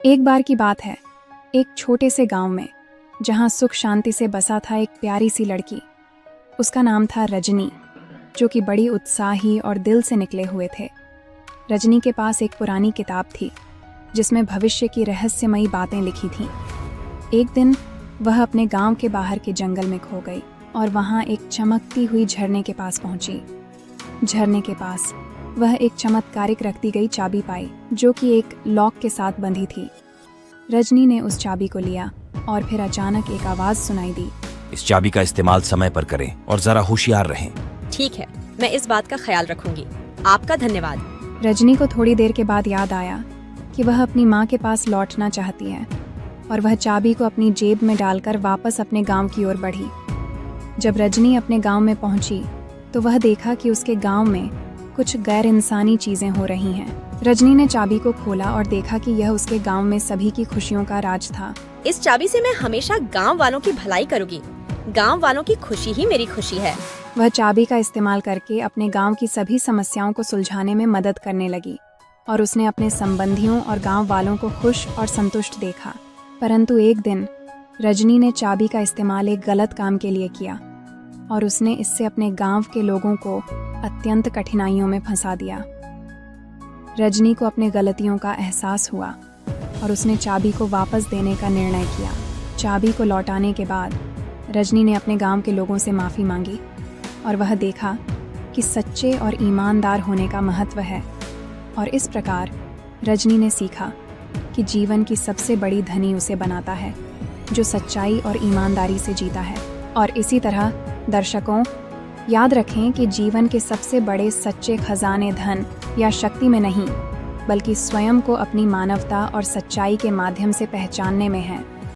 एक बार की बात है, एक छोटे से गांव में, जहां सुख शांति से बसा था एक प्यारी सी लड़की। उसका नाम था रजनी, जो कि बड़ी उत्साही और दिल से निकले हुए थे। रजनी के पास एक पुरानी किताब थी, जिसमें भविष्य की रहस्यमयी बातें लिखी थीं। एक दिन वह अपने गांव के बाहर के जंगल में खो गई और वहां एक चमकती हुई झरने के पास पहुंची। झरने के पास वह एक चमत्कारिक रखती गई चाबी पाई, जो कि एक लॉक के साथ बंधी थी। रजनी ने उस चाबी को लिया और फिर अचानक एक आवाज सुनाई दी। इस चाबी का इस्तेमाल समय पर करें और जरा होशियार रहें। ठीक है, मैं इस बात का ख्याल रखूंगी। आपका धन्यवाद। रजनी को थोड़ी देर के बाद याद आया कि वह अपनी माँ के पास लौटना चाहती है और वह चाबी को अपनी जेब में डालकर वापस अपने गांव की ओर बढ़ी। जब रजनी अपने गांव में पहुंची तो वह देखा कि उसके गांव में कुछ गैर इंसानी चीजें हो रही हैं। रजनी ने चाबी को खोला और देखा कि यह उसके गांव में सभी की खुशियों का राज था। इस चाबी से मैं हमेशा गांव वालों की भलाई करूंगी। गांव वालों की खुशी ही मेरी खुशी है। वह चाबी का इस्तेमाल करके अपने गांव की सभी समस्याओं को सुलझाने में मदद करने लगी और उसने अपने संबंधियों और गांव वालों को खुश और संतुष्ट देखा। परंतु एक दिन रजनी ने चाबी का इस्तेमाल एक गलत काम के लिए किया और उसने इससे अपने गांव के लोगों को अत्यंत कठिनाइयों में फंसा दिया। रजनी को अपने गलतियों का एहसास हुआ और उसने चाबी को वापस देने का निर्णय किया। चाबी को लौटाने के बाद रजनी ने अपने गांव के लोगों से माफ़ी मांगी और वह देखा कि सच्चे और ईमानदार होने का महत्व है। और इस प्रकार रजनी ने सीखा कि जीवन की सबसे बड़ी धनी उसे बनाता है जो सच्चाई और ईमानदारी से जीता है। और इसी तरह दर्शकों, याद रखें कि जीवन के सबसे बड़े सच्चे खजाने धन या शक्ति में नहीं, बल्कि स्वयं को अपनी मानवता और सच्चाई के माध्यम से पहचानने में हैं।